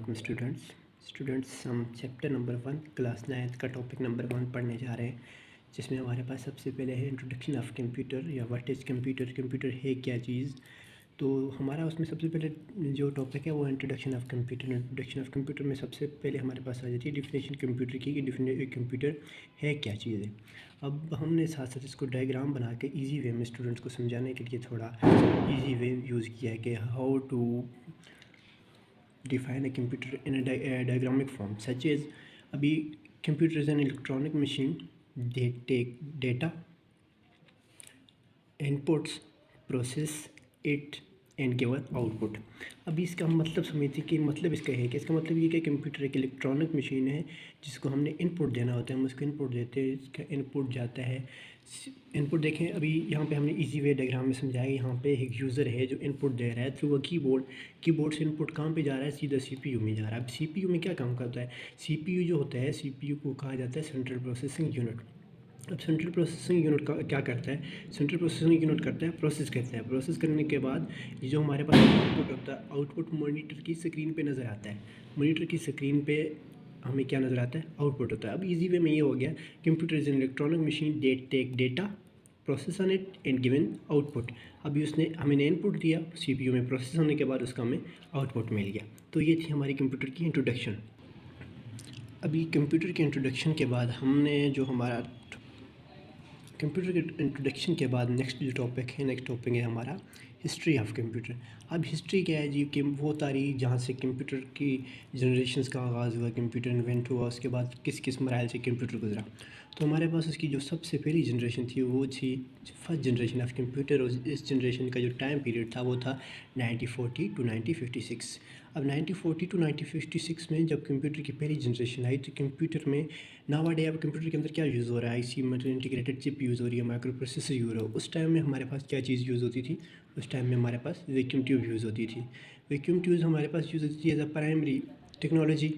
वालेकुम स्टूडेंट्स हम chapter number 1 class 9 का टॉपिक नंबर 1 पढ़ने जा रहे हैं, जिसमें हमारे पास सबसे पहले है इंट्रोडक्शन ऑफ कंप्यूटर या व्हाट इज़ कंप्यूटर। कंप्यूटर है क्या चीज़। तो हमारा उसमें सबसे पहले जो टॉपिक है वो introduction of computer. Introduction of computer में सबसे पहले हमारे पास आ जाती है डिफिनेशन कंप्यूटर की कि कंप्यूटर है क्या चीज़ है। अब हमने साथ साथ इसको डायग्राम बना के ईजी वे में स्टूडेंट्स को समझाने के लिए थोड़ा ईजी वे यूज़ किया है कि how to define a computer in a diagrammatic form such as abhi computer is an electronic machine. They take data, inputs, process it and given output. अभी इसका मतलब समझते कि मतलब इसका है कि इसका मतलब ये कि कंप्यूटर एक इलेक्ट्रॉनिक मशीन है जिसको हमने इनपुट देना होता है। हम उसको इनपुट देते हैं, इसका इनपुट जाता है। इनपुट देखें, अभी यहाँ पे हमने इजी वे डायग्राम में समझाया। यहाँ पे एक यूज़र है जो इनपुट दे रहा है थ्रू अ कीबोर्ड से इनपुट कहाँ पे जा रहा है, सीधा सीपीयू में जा रहा है। अब सीपीयू में क्या काम करता है, सीपीयू जो होता है, सीपीयू को कहा जाता है सेंट्रल प्रोसेसिंग यूनिट। अब सेंट्रल प्रोसेसिंग यूनिट का क्या करता है, सेंट्रल प्रोसेसिंग यूनिट करता है प्रोसेस करता है। प्रोसेस करने के बाद ये जो हमारे पास आउटपुट होता है, आउटपुट मॉनिटर की स्क्रीन पे नज़र आता है। मॉनिटर की स्क्रीन पे हमें क्या नज़र आता है, आउटपुट होता है। अब इजी वे में ये हो गया, computer is an electronic machine that take data, process on it and given output. अभी उसने हमें इनपुट दिया, सीपीयू में प्रोसेस होने के बाद उसका हमें आउटपुट मिल गया। तो ये थी हमारी कंप्यूटर की इंट्रोडक्शन। अभी कंप्यूटर के इंट्रोडक्शन के बाद हमने जो हमारा कंप्यूटर के इंट्रोडक्शन के बाद नेक्स्ट टॉपिक है हमारा हिस्ट्री ऑफ कंप्यूटर। अब हिस्ट्री क्या है जी, कि वो तारीख जहाँ से कंप्यूटर की जनरेशन्स का आगाज़ हुआ, कंप्यूटर इन्वेंट हुआ, उसके बाद किस किस मराइल से कंप्यूटर गुजरा। तो हमारे पास उसकी जो सबसे पहली जनरेशन थी वो थी फर्स्ट जनरेशन ऑफ कंप्यूटर। और इस जनरेशन का जो टाइम पीरियड था वो था 1940 टू 1956। अब 1940 टू 1956 में जब कंप्यूटर की पहली जनरेशन आई तो कंप्यूटर में नावाडे अब कंप्यूटर के अंदर क्या यूज़ हो रहा है, आईसी मतलब इंटीग्रेटेड चिप यूज़ हो रही है, माइक्रो प्रोसेसर यूज़ हो रहा है। उस टाइम में हमारे पास क्या चीज़ यूज़ होती थी, उस टाइम में हमारे पास वैक्यूम ट्यूब यूज़ होती थी। वैक्यूम ट्यूब हमारे पास यूज़ होती थी एज अ प्राइमरी टेक्नोलॉजी।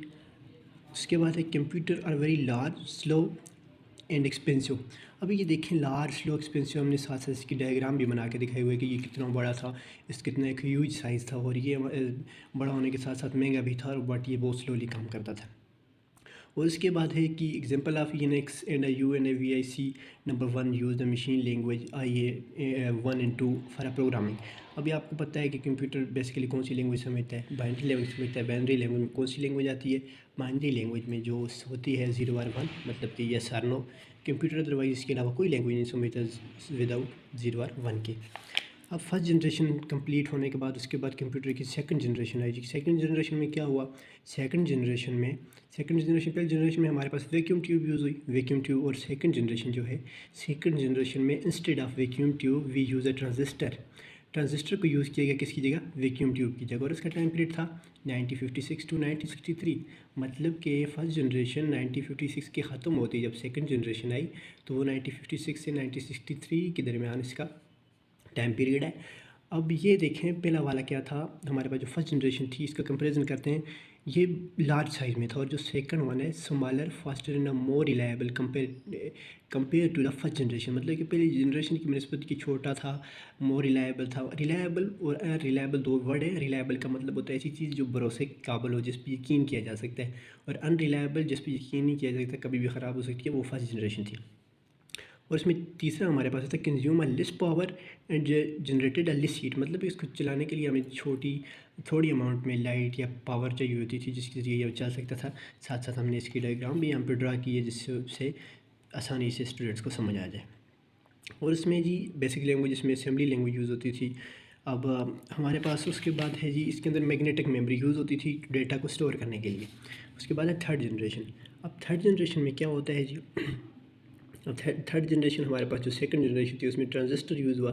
उसके बाद है computer are very large, slow and expensive. अभी ये देखें, लार्ज, स्लो, एक्सपेंसिव, हमने साथ साथ इसकी डायग्राम भी बना के दिखाई हुआ है कि ये कितना बड़ा था, इस कितना एक ह्यूज साइज़ था, और ये बड़ा होने के साथ साथ महंगा भी था, बट ये बहुत स्लोली काम करता था। और इसके बाद है कि example of Unix and UNIVIC number 1 use the machine language IA 1 and 2 for a programming. अभी आपको पता है कि कंप्यूटर बेसिकली कौन सी लैंग्वेज समझता है, बाइनरी लैंग्वेज समझता है। बाइनरी लैंग्वेज में कौन सी लैंग्वेज आती है, बाइनरी लैंग्वेज में जो होती है 0 और 1, मतलब कि यस और नो। कंप्यूटर अदरवाइज इसके अलावा कोई लैंग्वेज नहीं समझता विदाउट 0 और 1 के। अब फर्स्ट जनरेशन कंप्लीट होने के बाद उसके बाद कंप्यूटर की सेकंड जनरेशन आई जी। सेकंड जनरेशन में क्या हुआ, सेकंड जनरेशन पहले जनरेशन में हमारे पास वैक्यूम ट्यूब यूज़ हुई, वैक्यूम ट्यूब। और सेकंड जनरेशन जो है, सेकंड जनरेशन में instead of vacuum tube we use a transistor को यूज़ किया गया किसकी जगह, वैक्यूम ट्यूब की जगह। और इसका टाइम पीरियड था 1956 टू 1963। मतलब कि फर्स्ट जनरेशन 1956 के ख़त्म होती जब सेकंड जनरेशन आई, तो वो 1956 से 1963 के दरमियान इसका टाइम पीरियड है। अब ये देखें, पहला वाला क्या था, हमारे पास जो फर्स्ट जनरेशन थी इसका कंपैरिजन करते हैं, ये लार्ज साइज़ में था। और जो सेकंड वन है smaller, faster and more reliable compare to the first generation. मतलब कि पहली जनरेशन की निस्बत की छोटा था, मोर रिलायबल था। रिलायबल और अनरिलायबल दो वर्ड है। रिलायबल का मतलब होता है ऐसी चीज़ जो भरोसे के काबिल हो, जिस पर यकीन किया जा सकता है, और अनरिलायबल जिस पर यकीन नहीं किया जा सकता, कभी भी ख़राब हो सकती है, वो फर्स्ट जनरेशन थी। और इसमें तीसरा हमारे पास था consume a less power and generated a less heat. मतलब इसको चलाने के लिए हमें थोड़ी अमाउंट में लाइट या पावर चाहिए होती थी, जिसके ज़रिए ये चल सकता था। साथ साथ हमने इसकी डायग्राम भी यहाँ पर ड्रा की है, जिससे आसानी से स्टूडेंट्स को समझ आ जाए। और इसमें जी बेसिक लैंग्वेज, इसमें असेंबली लैंग्वेज यूज़ होती थी। अब हमारे पास उसके बाद है जी, इसके अंदर मैग्नेटिक मेमोरी यूज़ होती थी डेटा को स्टोर करने के लिए। उसके बाद है थर्ड जनरेशन। अब थर्ड जनरेशन में क्या होता है जी, अब थर्ड जनरेशन हमारे पास जो सेकंड जनरेशन थी उसमें ट्रांजिस्टर यूज़ हुआ।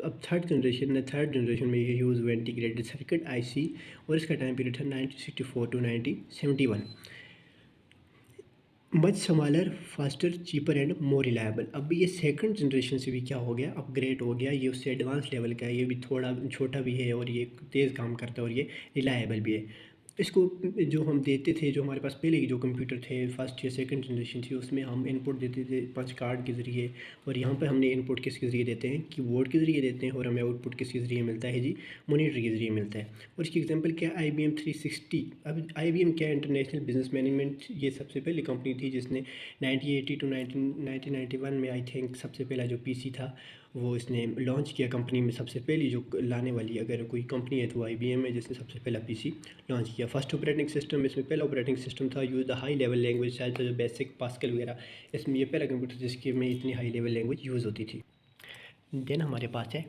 अब थर्ड जनरेशन में ये यूज़ हुआ इंटीग्रेटेड सर्किट IC। और इसका टाइम पीरियड था 1964 to 1971। Much smaller, faster, cheaper and more reliable. अब ये सेकंड जनरेशन से भी क्या हो गया, अपग्रेड हो गया, ये उससे एडवांस लेवल का है। ये भी थोड़ा छोटा भी है और ये तेज़ काम करता है और ये रिलायबल भी है। इसको जो हम देते थे, जो हमारे पास पहले जो कंप्यूटर थे फर्स्ट या सेकंड जनरेशन थी, उसमें हम इनपुट देते थे पंच कार्ड के ज़रिए, और यहाँ पर हमने इनपुट किसके ज़रिए देते हैं, कीबोर्ड के ज़रिए देते हैं, और हमें आउटपुट किसके ज़रिए मिलता है जी, मॉनिटर के ज़रिए मिलता है। और इसकी एग्जांपल क्या है, IBM 360। अब IBM क्या है, इंटरनेशनल बिजनेस मैनेजमेंट, ये सबसे पहली कंपनी थी जिसने 1980 टू 1991 में आई थिंक सबसे पहला जो PC था वो इसने लॉन्च किया। कंपनी में सबसे पहली जो लाने वाली अगर कोई कंपनी है तो IBM है, जिसने सबसे पहला PC लॉन्च किया। फर्स्ट ऑपरेटिंग सिस्टम, इसमें पहला ऑपरेटिंग सिस्टम था use the high level language, शायद जो बेसिक पास्कल वगैरह, इसमें ये पहला कंप्यूटर जिसके में इतनी हाई लेवल लैंग्वेज यूज़ होती थी। देन हमारे पास है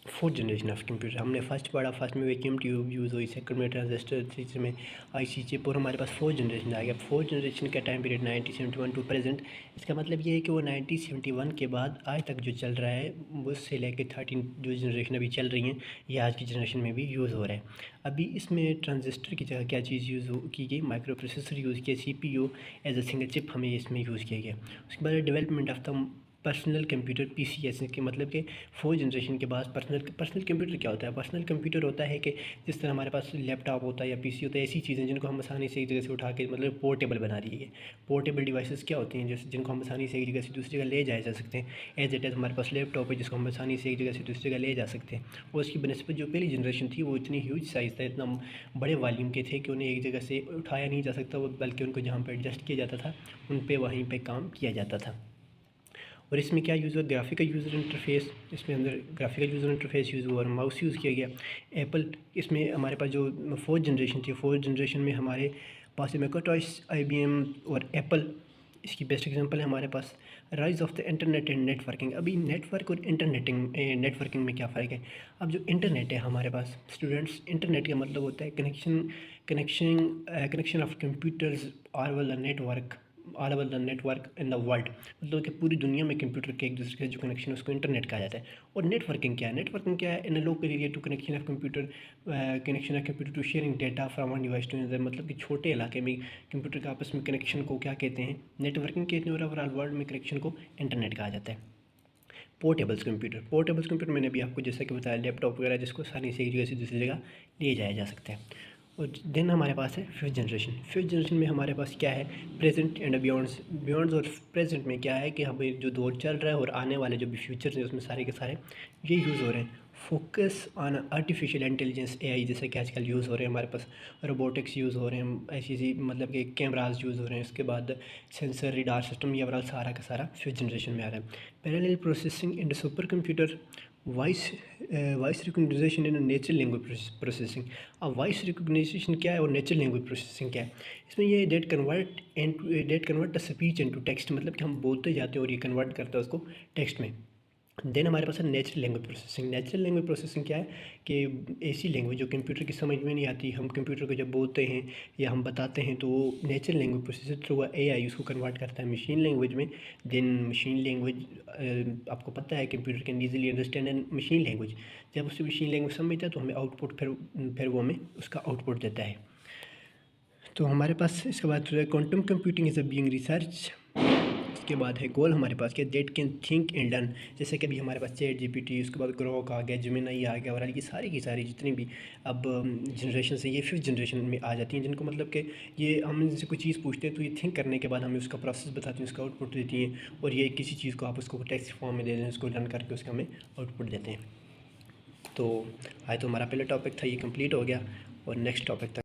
फोर्थ जनरेशन ऑफ कंप्यूटर। हमने फर्स्ट पढ़ा, फर्स्ट में वैक्यूम ट्यूब यूज़ हुई, सेकंड में ट्रांजिस्टर, तीसरे में IC चिप, और हमारे पास फोर्थ जनरेशन आ गया। फोर्थ जनरेशन का टाइम पीरियड 1971 टू प्रेजेंट। इसका मतलब ये है कि वो 1971 के बाद आज तक जो चल रहा है, उससे लेकर 13 जो जनरेशन अभी चल रही हैं, ये आज की जनरेशन में भी यूज़ हो रहा है। अभी इसमें ट्रांजिस्टर की जगह क्या चीज़ यूज़ की गई, माइक्रो प्रोसेसर यूज़ किया, CPU as a single chip हमें इसमें यूज़ किया गया। उसके बाद development of the personal computer, PCS के मतलब कि फोर्थ जनरेशन के बाद पर्सनल कंप्यूटर क्या होता है, पर्सनल कंप्यूटर होता है कि जिस तरह हमारे पास लैपटॉप होता है या PC होता है, ऐसी चीज़ें जिनको हम आसानी से एक जगह से उठा के मतलब पोर्टेबल बना रही है। पोर्टेबल डिवाइसेस क्या होती हैं, जैसे जिनको हम आसानी से एक जगह से दूसरी जगह ले जाए जा सकते हैं। एज इट इज़ हमारे पास लैपटॉप है जिसको हम आसानी से एक जगह से दूसरी जगह ले जा सकते हैं। और उसकी बनस्पत जो पहली जनरेशन थी वो इतनी ह्यूज साइज़ था, इतना बड़े वॉल्यूम के थे कि उन्हें एक जगह से उठाया नहीं जा सकता, वो बल्कि उनको जहाँ पर एडजस्ट किया जाता था उन पर वहीं पर काम किया जाता था। और इसमें क्या यूज़ हुआ, ग्राफिकल यूज़र इंटरफेस, इसमें अंदर ग्राफिकल यूज़र इंटरफेस यूज़ हुआ और माउस यूज़ किया गया। एप्पल, इसमें हमारे पास जो फोर्थ जनरेशन थी, फोर्थ जनरेशन में हमारे पास मैकोटॉयस, IBM और एप्पल, इसकी बेस्ट एग्जांपल है हमारे पास। Rise of the internet and networking. अभी नेटवर्क और नेटवर्किंग में क्या फ़र्क है। अब जो इंटरनेट है हमारे पास स्टूडेंट्स, इंटरनेट का मतलब होता है connection of computers all over the network in the world, मतलब कि पूरी दुनिया में कंप्यूटर के एक दूसरे के जो कनेक्शन है उसको इंटरनेट कहा जाता है। और नेटवर्किंग क्या है, नेटवर्किंग क्या है, in a local area to connection of computer to sharing data from one device to another, मतलब कि छोटे इलाके में कंप्यूटर के आपस में कनेक्शन को क्या कहते हैं, नेटवर्किंग कहते हैं। और ओवरऑल वर्ल्ड में कनेक्शन को इंटरनेट कहा जाता है। पोर्टेबल्स कंप्यूटर मैंने भी आपको जैसा कि बताया, लैपटॉप वगैरह जिसको आसानी से एक जगह से दूसरी जगह ले जाया जा सकता है। और देन हमारे पास है फिफ्थ जनरेशन। फिफ्थ जनरेशन में हमारे पास क्या है, प्रेजेंट एंड बियॉन्ड्स और प्रेजेंट में क्या है कि हमें जो दौर चल रहा है और आने वाले जो भी फ्यूचर्स हैं उसमें सारे के सारे ये यूज़ हो रहे हैं। Focus on artificial intelligence, AI, जैसे कि आजकल यूज़ हो रहे हैं हमारे पास, रोबोटिक्स यूज़ हो रहे हैं, ऐसी मतलब कि कैमराज यूज़ हो रहे हैं, उसके बाद सेंसर, रिडार सिस्टम, ये ओवरऑल सारा का सारा फिफ्थ जनरेशन में आ रहा है। Parallel processing in super computer, voice voice recognition in natural language processing. अब वॉइस रिकग्निशन क्या है और नेचुरल लैंग्वेज प्रोसेसिंग क्या है, इसमें ये that convert the speech into text, मतलब कि हम बोलते जाते हैं और ये कन्वर्ट करता है उसको टेक्स्ट में। देन हमारे पास है natural language processing. Natural language processing क्या है कि ऐसी लैंग्वेज जो कंप्यूटर की समझ में नहीं आती, हम कंप्यूटर को जब बोलते हैं या हम बताते हैं तो वो natural language processor through AI उसको कन्वर्ट करता है मशीन लैंग्वेज में। देन मशीन लैंग्वेज, आपको पता है computer can easily understand and machine language, जब उसे मशीन लैंग्वेज समझता है तो हमें आउटपुट फिर वो हमें उसका आउटपुट देता है। तो हमारे पास इसके बाद quantum computing is a being research. उसके बाद है गोल हमारे पास क्या, date can think and learn, जैसे कि अभी हमारे पास ChatGPT, उसके बाद ग्रोक आ गया, जेमिनी आ गया, और ये सारी की सारी जितनी भी अब जनरेशन है ये फिफ्थ जनरेशन में आ जाती हैं, जिनको मतलब कि ये हम इनसे कोई चीज़ पूछते हैं तो ये थिंक करने के बाद हमें उसका प्रोसेस बताती हैं, उसका आउटपुट देती हैं। और ये किसी चीज़ को आप उसको टेक्स्ट फॉर्म में दे दें, उसको लर्न करके उसका हमें आउटपुट देते हैं। तो आज तो हमारा पहला टॉपिक था ये कंप्लीट हो गया, और नेक्स्ट टॉपिक तक